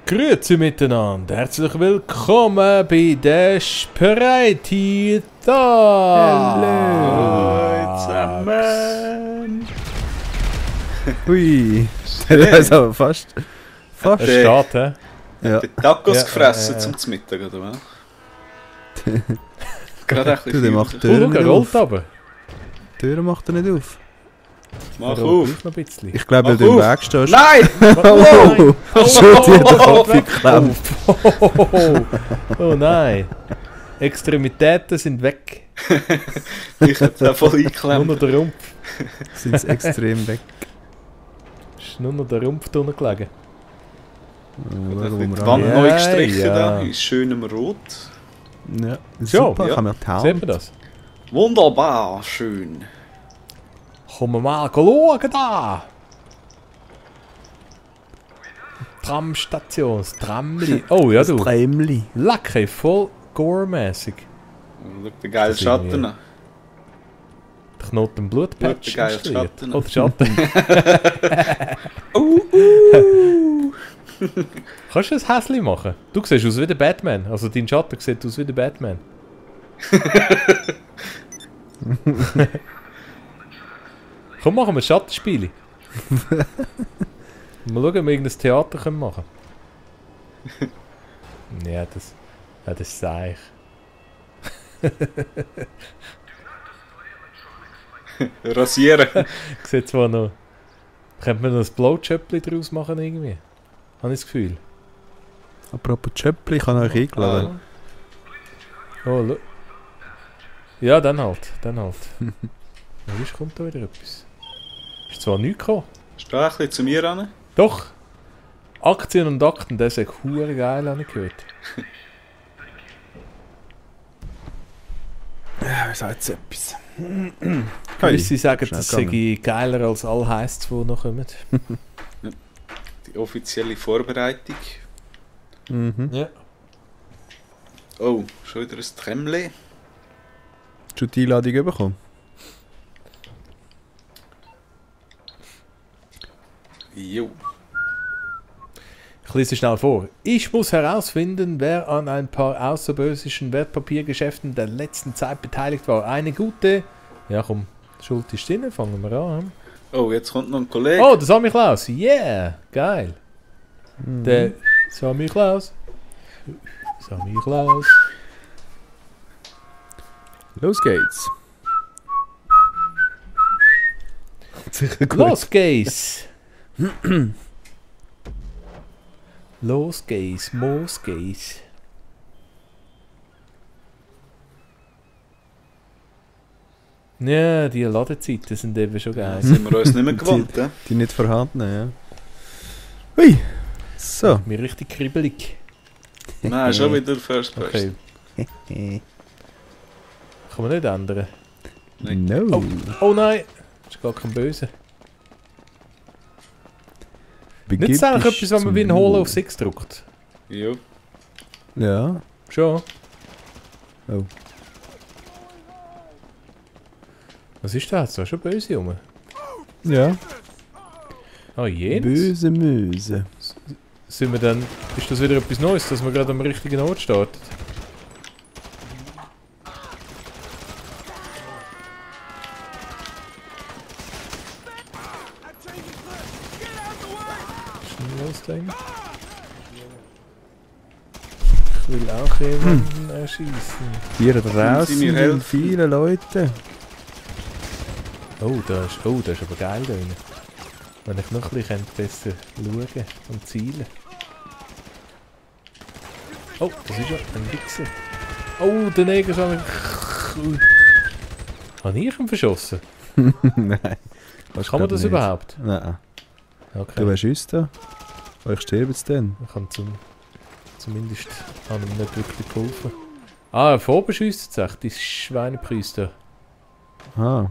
Grüezi miteinander, herzlich willkommen bei der Spreiti Hallo zusammen! Hui, das ist aber fast. Es steht, hä? Ja. Tacos gefressen zum Mittag, oder was? Gerade ein Du, der bisschen macht die Oh, Tür schau, nicht er rollt auf. aber. Die Tür macht er nicht auf. Mach Er rollt auf! noch ein bisschen. Ich glaube, weil Mach du im auf. Weg stehst. Nein! Oh, schon dir den Kopf Oh, geklemmt. Oh nein. Extremitäten sind weg. Ich hätte da voll Nur eingeklemmt. noch der Rumpf. Sind sie extrem weg. Ist nur noch der Rumpf drunter gelegen. Die Ja, Wand Ja, neu gestrichen ja. da, in schönem Rot. ja. Schon, Super, ja. kann man Sieht tauchen. man das? Wunderbar, schön. Komm mal schauen da! Tramstation, das Tramli. Oh ja Das du. Träumli. Lecker, voll gore-mäßig. Schau den geilen Das ist Schatten irgendwie- an. Der Knoten Blutpatch Schau den geilen installiert. Schatten. Oh, der Schatten. Kannst du ein Häschen machen? Du siehst aus wie der Batman. Also dein Schatten sieht aus wie der Batman. Komm, machen wir ein Schattenspiel. Mal schauen, ob wir irgendein Theater können machen ja, das ist seich. Rasieren. Sieht zwar noch... Könnte man noch ein Blowjobli draus machen irgendwie? Habe ich das Gefühl. Apropos Chöppli, ich habe euch eingeladen. Oh, ja, dann halt. Wo kommt da wieder etwas? Ist zwar nichts gekommen. Ist da ein bisschen zu mir ran? Doch! Aktien und Akten, das ist hure geil, habe ich gehört. Ja, was sagt etwas? Gewisse sagen, schnell das sei geiler als all Heists, die noch kommen. Die offizielle Vorbereitung. Mhm. Ja. Oh, schon wieder ein Tremle. Hast du die Einladung bekommen? Jo. Ich lese schnell vor. Ich muss herausfinden, wer an ein paar außerbörslichen Wertpapiergeschäften der letzten Zeit beteiligt war. Eine gute... Ja komm, Schuld ist drin, fangen wir an. Oh, jetzt kommt noch ein Kollege. Oh, der Sammy Klaus. Yeah, geil. Der Sammy Klaus. Sammy Klaus. Los geht's. Sicher gut. Los geht's. Los geht's, los geht's. Ja, die Ladezeiten sind eben schon geil. Sind wir uns nicht mehr gewohnt, ja? Die nicht vorhandenen, ja. Hui. So. Mir richtig kribbelig. Nein, schon wieder First Person. Okay, kann man nicht ändern. No. Oh nein, das ist gar kein Böse. Begib Nicht eigentlich dich etwas, wenn man zum wie ein Holo Ruhe. auf 6 drückt. Jo. Ja. Schon. Oh. Was ist das? Da ist schon böse rum. Ja. Ah, jenes. Böse Möse. Sind wir dann... Ist das wieder etwas Neues, dass man gerade am richtigen Ort startet? Schnell losdenken. Ich will auch jemanden erschießen. Hier Sie draußen mir sind helfen? viele Leute. Oh, das ist aber geil da drin. Wenn ich noch ein bisschen besser schauen und zielen. Oh, das ist ja ein Wichser. Oh, der Neger ist an. Habe ich ihn verschossen? Nein. Kann man das überhaupt? Nein. Okay. Du weißt es da? Euch sterben es dann. Ich kann zumindest an ihm nicht wirklich geholfen. Ah, vorbeschießt es echt, die Schweinepriester. Ah.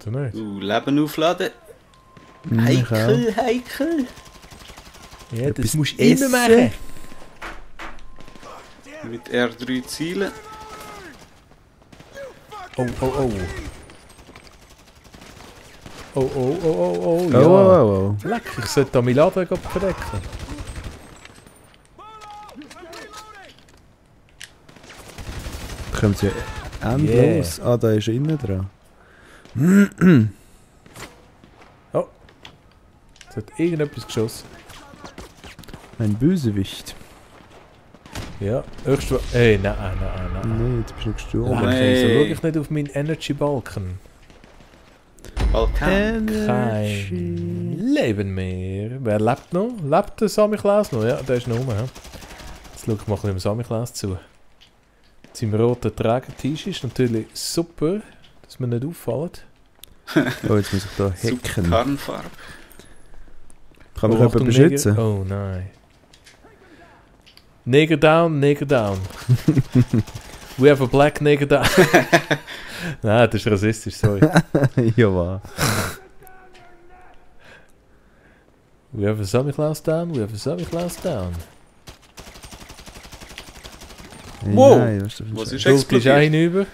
Oder nicht? Leben aufladen. Ich auch. Heikel. Ja, das Etwas musst du immer essen. machen. Mit R3 zielen. Oh, oh, oh. Oh, oh, oh, oh, oh, Oh, ja. oh, oh. Leck, ich sollte da mein Laden verdecken. Da kommen sie endlos. Ah, da ist innen dran. Es hat irgendetwas geschossen. Ein Bösewicht. Ja, höchst... Ey, nein. Nee, jetzt bist du gestorben. Leck, Nein. wieso schaue ich nicht auf meinen Energy-Balken? Balkan. Kein Leben mehr. Wer lebt noch? Lebt der Samichlaus noch? Ja, der ist noch rum. Ja. Jetzt schaue ich mal dem Samichlaus zu. Sein roter Träger-Tisch ist natürlich super, dass wir nicht auffallen. Oh, jetzt muss ich da Super hacken. Karnfarbe. Kann mich Oh, jemand Achtung, beschützen? Neger. Oh nein. Neger down, Neger down. We have a black Neger down. Nein, das ist rassistisch, sorry. Ja, wahr. We have a Samichlaus down, we have a Samichlaus down. Hey, Wow. Nein, was ist das für ein Was Scheiß? ist Schulz, bist du auch explodiert? hinüber?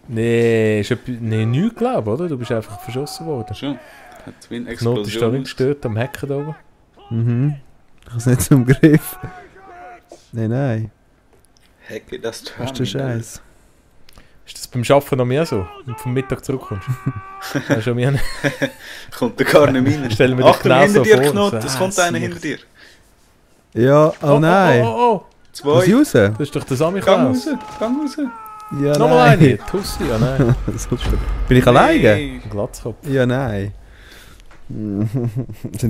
Nee, nichts glaube oder? Du bist einfach verschossen worden. Schon. Hat wie eine Die Not ist da Explosion. nicht gestört am Hacken da oben. Mhm. Ich habe es nicht zum Griff. Nein. Hacke das Was ist der Terminal. Scheiß? Ist das beim Arbeiten noch mehr so? Wenn du vom Mittag zurückkommst? Hast du mir Kommt da gar nicht rein. Stell mir das Achtung, genau hinter so dir, vor. Knut. So, Es kommt einer siehst. hinter dir. Ja, oh, nein. Oh. Lass ich Zwei. raus? Das ist doch der Gang Samichlaus. raus. Gang raus. Ja, Nochmal nein. eine. Tussi, ja nein. Super. Bin ich alleine? Nee. Ein Glatzkopf. Ja, nein. Sind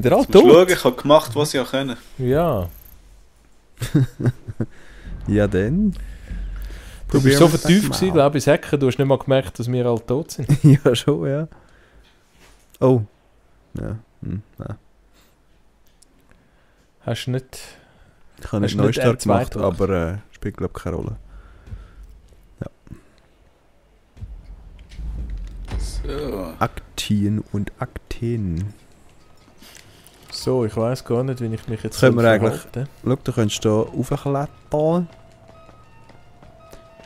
die alle Jetzt musst du schauen, tot? ich habe gemacht, was ich können. Ja. Ja, dann. Du bist so Probieren wir es vertieft mal. gewesen, glaube ich, ins Hacken. Du hast nicht mal gemerkt, dass wir alle tot sind. Ja, schon, ja. Oh. Ja. Nein. Hast du nicht... Ich habe nicht Hast du nicht Neustart gemacht, R2 gedrückt? aber spielt, glaube ich, keine Rolle. So. Aktien und Akten. So, ich weiß gar nicht, wie ich mich jetzt Können wir soll eigentlich- verhalten. Schau, du könntest hier raufklettern.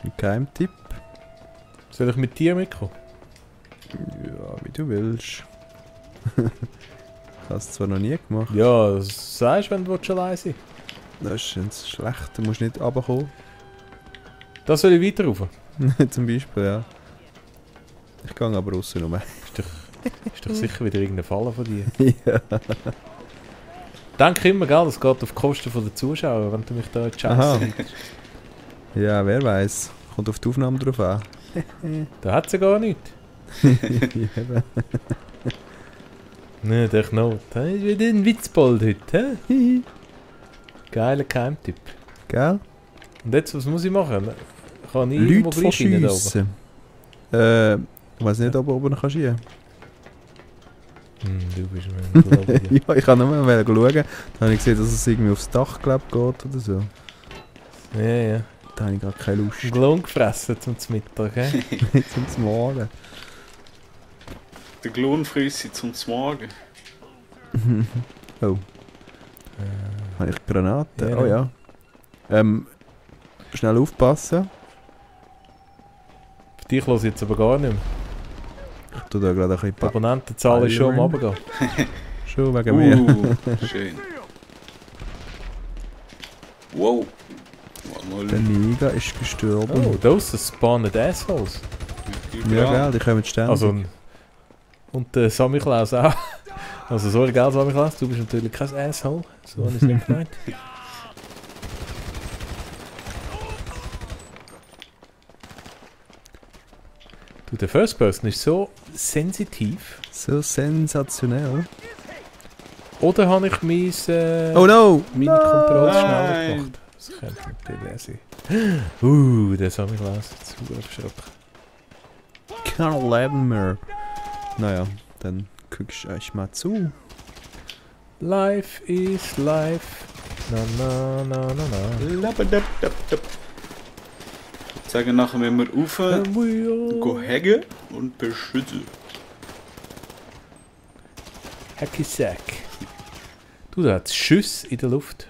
Ein Geheimtipp. Soll ich mit dir mitkommen? Ja, wie du willst. Ich habe es zwar noch nie gemacht. Ja, das sagst du, wenn du allein sein willst. Das ist jetzt schlecht, du musst nicht runterkommen. Das soll ich weiter rauf. Zum Beispiel, ja. Ich gehe aber raus rum. Ist doch sicher wieder irgendeine Falle von dir. Ja. Denk immer, gell, das geht auf Kosten der Zuschauer, wenn du mich da jetzt Aha. scheiße. Ja, wer weiß. Kommt auf die Aufnahme drauf an. Da hat sie gar nichts. Ja, Ne, der Knot. Das ist wieder ein Witzbold heute. Hä? Geiler Geheimtipp. Gell? Und jetzt, was muss ich machen? Kann ich irgendwo Leute gleich rein da oben? verschiessen. Ich weiß nicht, ob du oben kannst gehen. Du bist mir unglaublich. Ja, ich kann nur mal schauen. Dann habe ich gesehen, dass es irgendwie aufs Dach glaub, geht oder so. Ja. Da habe ich gar keine Lust. Glon gefressen zum Mittag, hä? Nicht zum Morgen. Der Glohnfrüsse zum Morgen. Oh. Habe ich Granaten? Ja, Oh ja. Schnell aufpassen. Für dich höre ich jetzt aber gar nicht mehr. Ich tue da gerade ein Die bisschen Abonnentenzahl ist schon am Iron. runtergehen. Schon wegen mir. Schön. Wow. Mal Der Niger ist gestorben. Oh, draussen spawnen Assholes. Ja, gell, die kommen ständig. Also, und der Samichlaus auch. Also, sorry, gell, Samichlaus, du bist natürlich kein Asshole. So habe ich es nicht gemeint. Du, der First Person ist so sensitiv. So sensationell. Oder habe ich Oh no! meine Kontrolle schneller Nein. gemacht? Das könnte natürlich auch sein. Der Samichlaus ist zu erschrocken. Kein Leben mehr. Naja, dann guckst du euch mal zu. Life is life. Na. Labadabdabdab. Ich sage nachher, wenn wir rauf And we all- go hängen und beschützen. Hacky Sack. Du, da hat Schüsse in der Luft.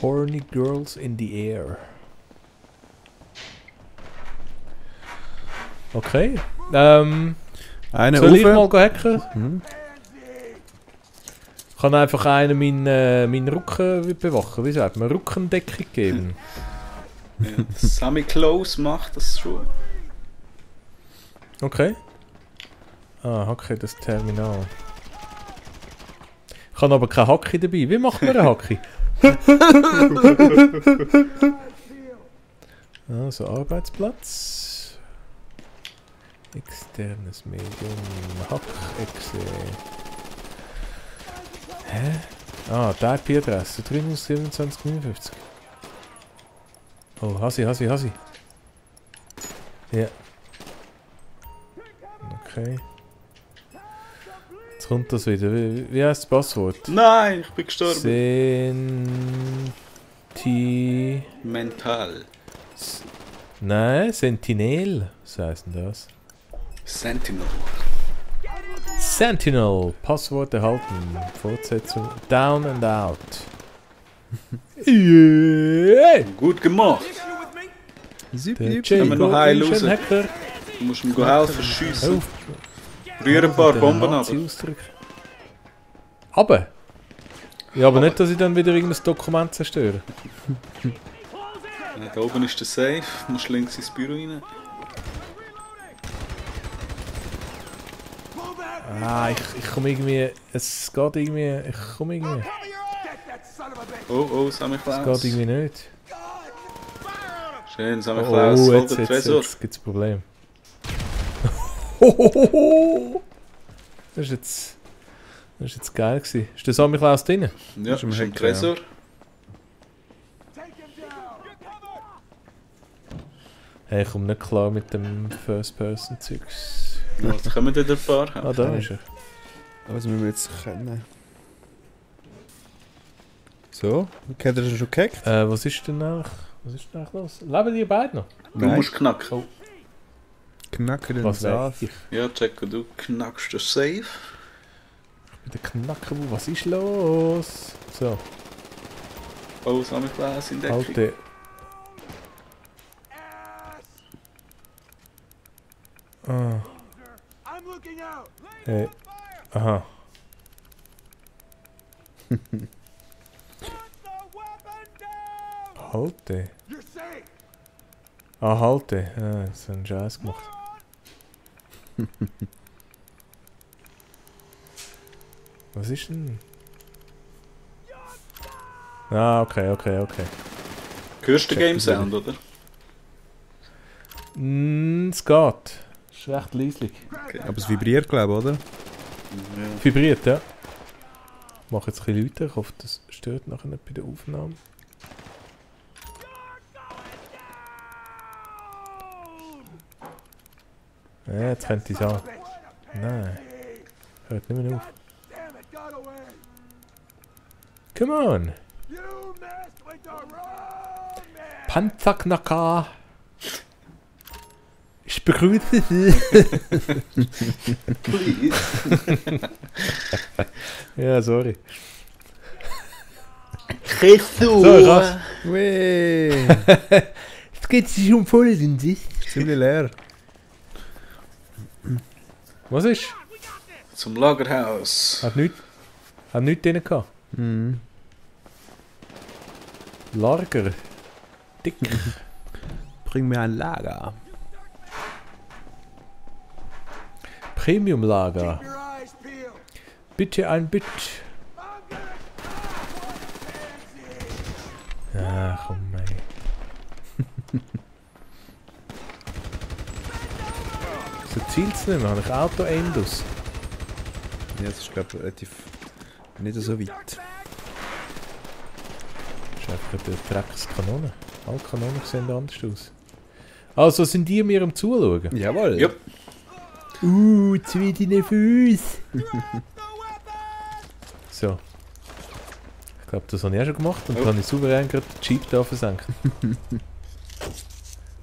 Horny Girls in the Air. Okay. Eine Soll ich mal Ufer. hacken? Mhm. Kann einfach einer meinen Rücken bewachen? Wie sagt man? Rückendeckung geben? Ja, Sammy Close macht das schon. Okay. Ah, Hacke, das Terminal. Ich habe aber kein Hacke dabei. Wie macht man ein Hacke? Also, Arbeitsplatz. Externes Medium. Hack-Exe. Hä? Ah, die IP-Adresse. 32759. Oh, Hasi. Ja. Okay. Jetzt kommt das wieder. Wie heißt das Passwort? Nein, ich bin gestorben. Mental. Nein, Sentinel. Was heisst denn das? Sentinel. Sentinel. Passwort erhalten. Fortsetzung. Down and out. Yeah. Gut gemacht. Super. Der Können wir noch Jacob heil ist raus? ein Hacker. Du musst ihm helfen, schiessen. Auf. Rühr ein paar Der Bomben ab. Nazi-Ausdruck. Aber? Ja, aber nicht, dass ich dann wieder irgendein Dokument zerstöre. Da oben ist der Safe. Du musst links ins Büro rein. Ah, ich komme irgendwie... Es geht irgendwie... Ich komme irgendwie... Oh, Sammy Es Klaus. geht irgendwie nicht. Schön, Sammy Klaus. Oh, Hol den Tresor. jetzt gibt es ein Problem. Hohoho! Das ist jetzt geil gewesen. Ist der Sammy Klaus drin? Ja, Ist im ist im Hacker, Tresor. Hey, ich komme nicht klar mit dem First-Person-Zeugs. Jetzt kommen wieder ein paar. Ah, da ist er. Was müssen wir jetzt können? So, hat er schon gehackt? Was ist denn eigentlich los? Leben die beiden noch? Du musst knacken. Knacken den Was Saft. weiß ich? Ja, Jacko, du knackst den Safe. Mit der Knacken, was ist los? So, Oh, Sammy Klaus in Deckung. alte. Ah. Hey. Aha. Halte. Ah, halte. Ah, das hat einen Scheiß gemacht. Was ist denn? Ah, okay. Hörst du den Game Sound, oder? Es geht. Ist recht leislich. Aber es vibriert, glaube ich, oder? Ja. Vibriert, ja. Ich mache jetzt ein bisschen lauter. Ich hoffe, das stört nachher nicht bei der Aufnahme. Ja, jetzt könnte ich sagen. Nein. Hört nicht mehr auf. Come on! Panzerknacker! Ich begrüße Sie! Please. Ja, sorry. Jesus! So, krass. Weh! Jetzt geht es schon voll in sich. Ziemlich leer. Was ist? Zum Lagerhaus. Hat nichts drin gehabt. Mhm. Lager. Dick. Bring mir ein Lager. Premium-Lager. Bitte ein Bit. Ja, komm, ey. So zielt's nicht mehr. Habe ich Auto-Endus. Ja, das ist, glaube ich, relativ nicht so weit. Das ist einfach eine Dreckskanone. Alle Kanonen sehen anders aus. Also sind die mir am Zuschauen? Jawohl. Ja. Zwei deine Füße. So. Ich glaube, das habe ich auch schon gemacht und dann habe ich souverän gerade den Jeep da versenkt.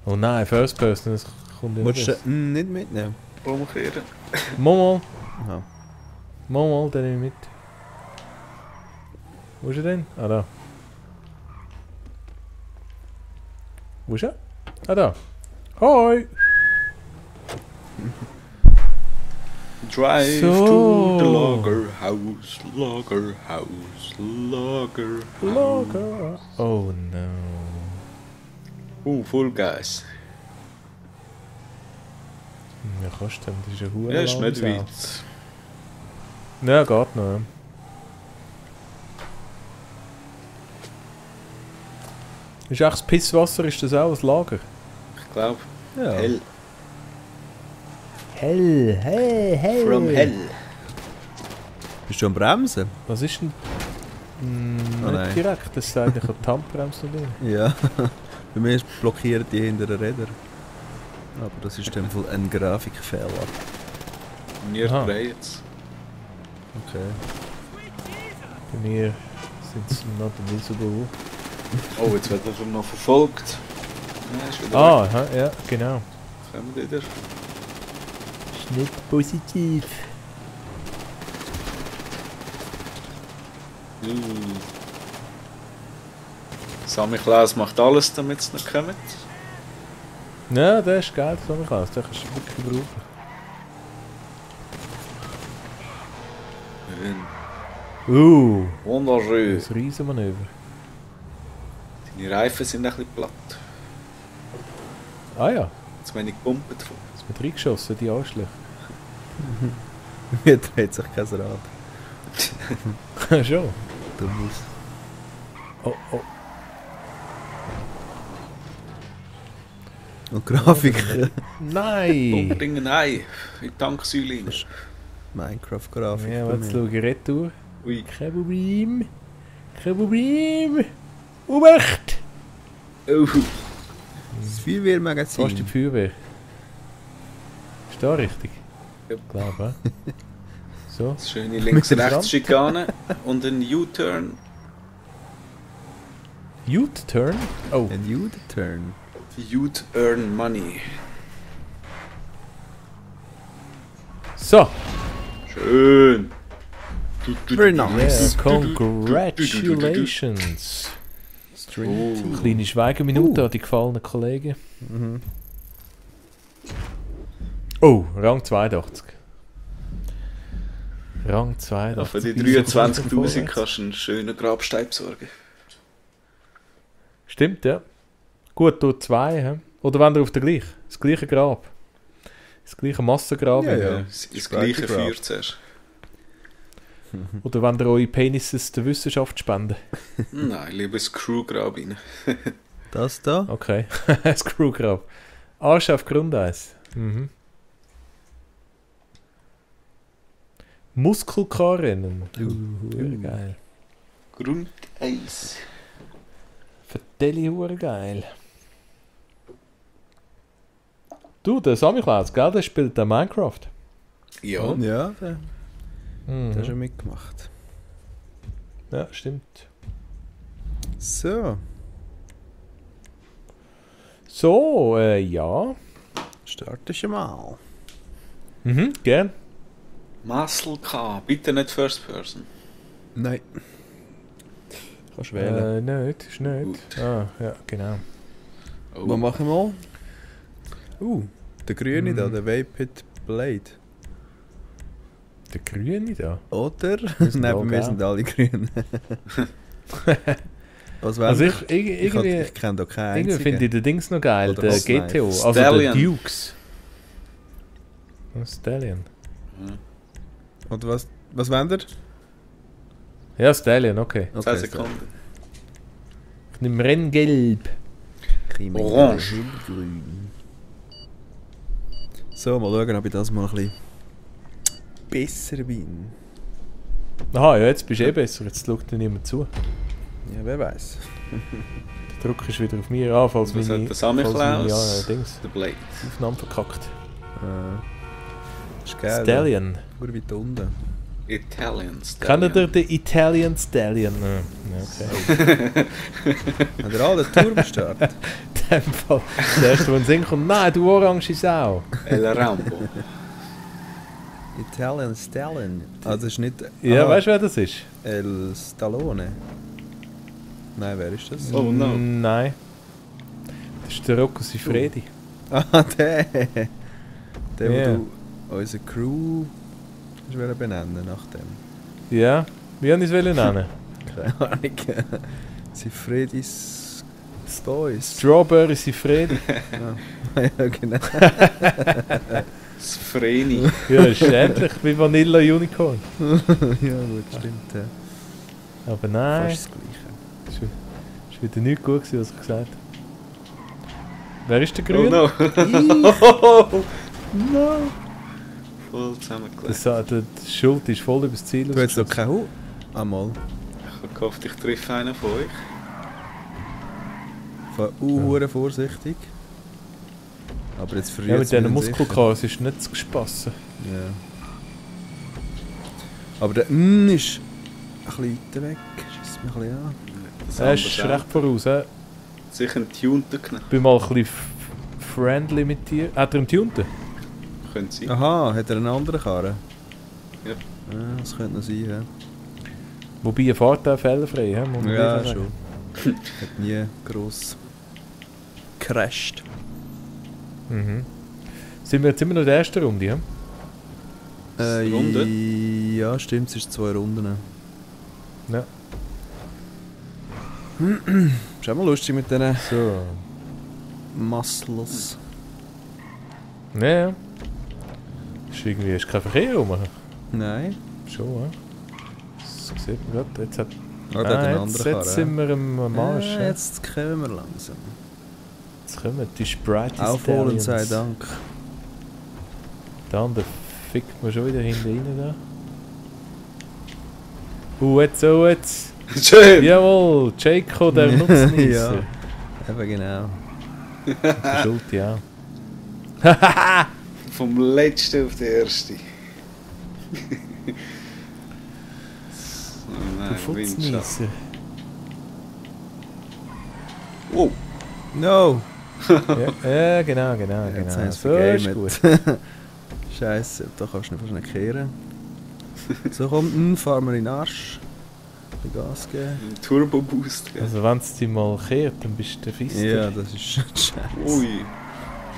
Oh nein, First Person, das kommt nicht Willst du raus. den nicht mitnehmen? Umkehren. Mal, Aha. den nehme ich mit. Wo ist er denn? Ah, da. Wo ist er? Ah, da. Hoi! Drive So. to the Lager House, Lager House, Lager House. Lager. Oh no. Vollgas. Ja, kannst du, das ist ein Huren. Ja, ist nicht weit. Ja, geht noch. Ja. Ist echt das Pisswasser, ist das auch ein Lager? Ich glaube, Ja. hell. Hell, hell, hell. From hell. Bist du am Bremsen? Was ist denn? Oh Nicht nein. direkt, das ist eigentlich eine Tampbremse drin. Ja. Bei mir blockieren die hinteren Räder. Aber das ist in dem Fall ein Grafikfehler. Wir Aha. drehen jetzt. Okay. Bei mir sind sie not visible. Oh, jetzt wird er noch verfolgt. Ja, ist wieder Ah, ja, genau. weg. Kommen wir wieder. Ist nicht positiv. Sammy Klaus macht alles, damit es nicht kommt. Ja, der ist geil, so Klaus. Den kannst du wirklich brauchen. Wunderschön. Das Riesenmanöver. Deine Reifen sind ein bisschen platt. Ah ja, Jetzt bin ich gepumpt von. jetzt wird reingeschossen, die Arschlöcher. Mir dreht sich kein Rad. Schon. Du musst. Oh, oh. Und Grafik. Nein! Unbedingt nein. In die Tanksäule rein. Minecraft-Grafik. Ja, bei jetzt mir. schaue ich retour. Ui. Kein Problem. Kein Problem. Obacht! Das Oh. Fast die Feuerwehrmagazin. Feuerwehr. Ist da richtig? Ja. Glaube ich. So. Schöne Links-Rechts-Schikane und ein U-Turn. U-Turn? Oh. Ein U-Turn. You'd earn money. So. Schön. Very nice. Yeah, congratulations. Oh. Kleine Schweigeminute an die gefallenen Kollegen. Mhm. Oh, Rang 82. Rang 82. Ja, für die Wieso kommt der 23'000 vorwärts? kannst du einen schönen Grabstein besorgen. Stimmt, ja. Gut, durch 2. He? Oder wenn ihr auf der gleichen. Das gleiche Grab. Das gleiche Massengrab. Ja, ja. Das gleiche Grab. Feuer zuerst. Oder wenn ihr eure Penises der Wissenschaft spenden. Nein, lieber das Crewgrab rein. Das da? Okay. Das Crewgrab. Arsch auf Grundeis. Mhm. Muskelkarrennen. Geil. Grundeis. Vertelle hure geil. Du, der Sammy Klaus, gell, der spielt da Minecraft. Ja. Ja, der Mhm. hat schon mitgemacht. Ja, stimmt. So, So, ja. starten wir mal. Mhm, gern. Muscle K. Bitte nicht First Person. Nein. Kannst wählen. Nicht, ist nicht. Ah, ja, genau. Oh. Was machen wir? Der grüne da, der Vapid Blade. Der Grüne da. Oder? sind Nein, auch bei mir gelb. sind alle grün. Was wäre Also das? irgendwie Ich kenne da keinen irgendwie einzigen. finde ich den Dings noch geil, Oder der was? Nein. GTO, also Stallion. der Dukes. Stallion. Oder was wollt ihr? Ja, Stallion, okay. 10 Sekunden. Ich nehme Renngelb. Orange. Grün. So, mal schauen, ob ich das mal ein bisschen besser bin. Aha, ja, jetzt bist du eh besser, jetzt schaut dir niemand zu. Ja, wer weiß. Der Druck ist wieder auf mir an, falls Was meine, hat der Sammy falls meine Klaus? Dings, Der Blade. Aufnahme verkackt. Das ist geil. Stallion. Nur weit unten. Italian Kennt ihr Stallion. den Italian Stallion? Ja, okay. Hat er alle den Turm gestartet? In dem Fall, der erste, der in den Sinn kommt, nein, du orange Sau. El Rambo. Italian Stallion. Ah, das ist nicht... Ja, ah, weißt du, wer das ist? El Stallone. Nein, wer ist das? Oh no. Nein. Das Das ist der Rocco Siffredi. Ah, der! Der, Ja. wo du unsere Crew benennen nach dem. Ja, wie habe ich es nennen? Keine Ahnung. Siffredis Boys. Strawberry Siffredi. Ja, genau. Das Vreni. Ja, ist ähnlich wie Vanilla Unicorn. Ja, gut, stimmt. Ja. Aber nein, Fast das Gleiche. ist wieder nicht gut gewesen, was ich gesagt habe. Wer ist der Oh Grüne? no. No! Voll zusammengelegt. Die Schuld ist voll übers Ziel. Du hast doch keinen Hut? Einmal. Ich habe gehofft, ich treffe einen von euch. Fahr vorsichtig. Aber jetzt verliert Ja, mit diesen sicher. Muskelkater ist nicht zu spassen. Ja. Aber der N ist ein bisschen weiter weg. Schießt mich ein bisschen an. Das Er ist andere recht voraus. He? sicher einen Tunten genommen. Ich bin mal ein bisschen friendly mit dir. Hat er einen Tunten? Könnte sein. Aha, hat er einen anderen Karren? Ja. Das könnte noch sein, ja. Wobei er fährt auch fehlerfrei. He? Muss man Ja, wieder sagen. schon. Hat nie gross gecrashed. Mhm. Sind wir jetzt immer noch in der ersten Runde? He? Runde? Ja, stimmt, es ist 2 Runden. Ja. Ist auch mal lustig mit diesen So. Muscles. Ja, ja. Ist irgendwie ist kein Verkehr rum. Nein. Schon, ja. Das sieht man gerade. Jetzt hat... Ah, der hat einen jetzt, anderen jetzt sind wir am Marsch. Ja, Ja, jetzt kommen wir langsam. jetzt kommen die Sprite Aufholen sei Stallions. Dank. Der andere fickt mir schon wieder hinten rein da. Jetzt, oh jetzt. Schön! Jawohl, Jaco, der Nutznießer. Ja, eben genau. Der Schuld, ja. Vom letzten auf den ersten. Oh Du nein, Windschatten. Futznießer. Oh, No! Ja, genau. Jetzt haben sie So ist vergamet. gut. Scheiße, da kannst du nicht fast nicht kehren. So komm, fahren wir in den Arsch. Ein bisschen Gas geben. ein Turbo-Boost. gell? Also wenn es dich mal kehrt, dann bist du der Fister. Ja, das ist scheiße. Ui.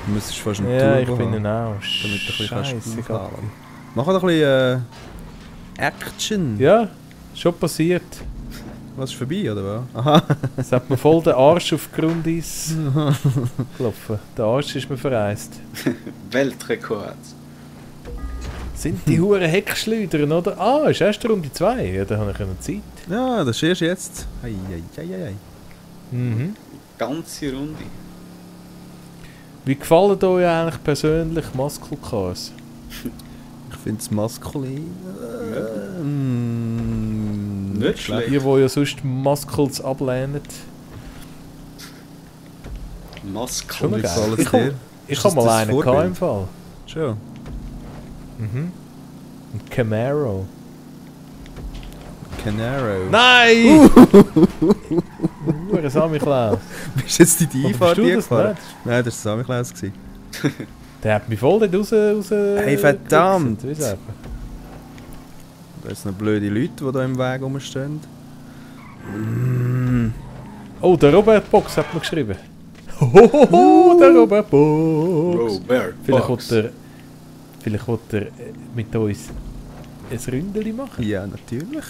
Du müsstest fast einen Ja, ich Turbo bin haben, ein auch. damit du ein bisschen kannst Scheisse, aufladen. Mach doch ein bisschen Action. Ja, schon passiert. Was ist vorbei, oder was? Aha. Es hat mir voll den Arsch auf Grundeis gelaufen. Der Arsch ist mir vereist. Weltrekord. Sind die Huren Heckschleudern, oder? Ah, ist erst Runde 2. Ja, da habe ich eine Zeit. Ja, das ist erst jetzt. Ei, ei, ei, ei, ei. Mhm. Ganze Runde. Wie gefallen euch eigentlich persönlich Muscle Cars? Ich finde es maskulin. Nicht schlecht. Ihr, die ja sonst Muscles ablehnen. Schon Masken. noch Wie geil. gefällt es dir? Ich Ist habe das mal das einen Vorbild? gehabt im Fall. Schon. Mhm. Ein Camaro. Canaro. Nein! Hure Sammy Klaus. Bist du jetzt in die Oder Einfahrt bist du das gefahren? nicht? Nein, das war Sammy Klaus. gewesen. Der hat mich voll dort raus Hey, verdammt! gewichst. Wie sagt man? Da sind noch blöde Leute, die da im Weg rumstehen. Oh, der Robert Box hat mir geschrieben. Hohoho, der Robert Box. Robert Vielleicht Box. will er mit uns ein Ründeli machen. Ja, natürlich.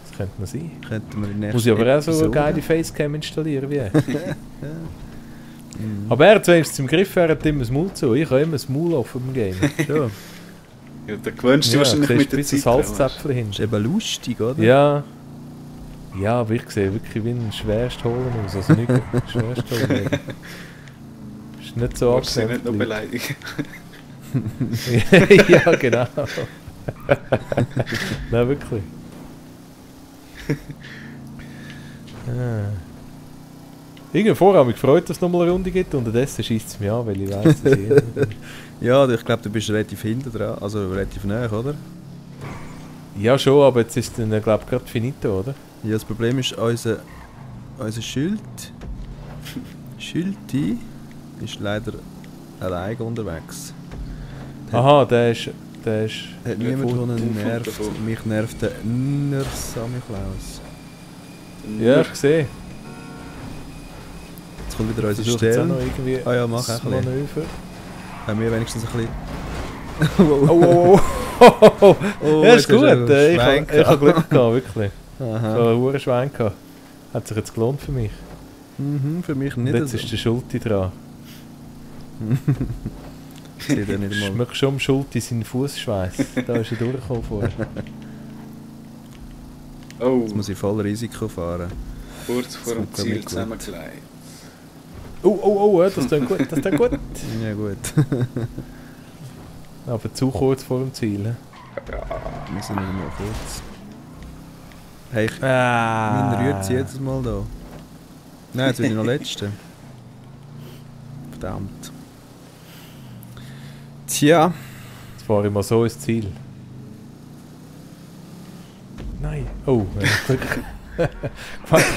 Das könnte man sein. Könnten wir in der Muss nächsten ich aber auch so eine Episode. geile Facecam installieren wie er. Aber er hat wenigstens im Griff, er hat immer das Maul zu. Ich habe immer das Maul offen im Game. Schon. Ja, da gewöhnst du dich wahrscheinlich siehst mit der bis Zeit. das Halszäpfchen hin. Das ist eben lustig, oder? Ja. Ja, aber ich sehe wirklich wie ein Schwerstholen aus. Also nicht Schwerstholen. Ist nicht so Du sie nicht noch angenehm. beleidigen. Ja, genau. Nein, wirklich. Irgendwie vorher habe ich mich gefreut, dass es nochmal eine Runde gibt. Unterdessen schießt es mich an, weil ich weiss, dass ich... Ja, ich glaube, du bist relativ hinten dran, also relativ nah, oder? Ja, schon, aber jetzt ist es dann, glaube ich, gerade finito, oder? Ja, das Problem ist, unser Schild... Schildi ist leider allein unterwegs. Aha, der ist... Hat niemand, der ihn nervt. davon. Mich nervt der Inner Sammy Klaus. Ja, ich sehe. Jetzt kommt wieder unsere Versuche jetzt auch Stelle. noch irgendwie Ah ja, mach das auch ein bisschen. Manöver. Haben wir wenigstens ein bisschen... Oh. Oh, Ja, ist jetzt hast gut. du einen Ich Schwein habe Glück gehabt, wirklich. Ich Aha. habe einen hohen Schwein gehabt. Hat sich jetzt gelohnt für mich. Mhm, für mich Und nicht jetzt so. ist der Schulti dran. Ich sehe den nicht mal. Schmeckst schon am Schulti seinen Fußschweiß. Da ist er durchgekommen vorher. Oh, Jetzt muss ich voll Risiko fahren. kurz vor dem kommt gar Ziel nicht gut. zusammengelegt. Das klingt gut, das klingt gut. Ja gut. Aber zu kurz vor dem Ziel. Ja, Wir sind nicht mal kurz. Hey, Ah. mein rührt sie jedes Mal da. Nein, jetzt bin ich noch Letzte. Verdammt. Tja. Jetzt fahre ich mal so ins Ziel. Nein. Oh, Glück. Ich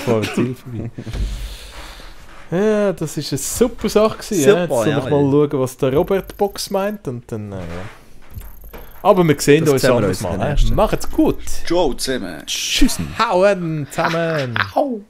fahre ins Ziel vorbei. Ja, das war eine super Sache. Super, Jetzt soll ich ja, mal schauen, was der Robert Box meint. Und dann, ja. Aber wir sehen Das uns sehen wir anders uns in der mal. nächsten. Macht's gut. Ciao zusammen. Tschüss. Hauen zusammen. Au.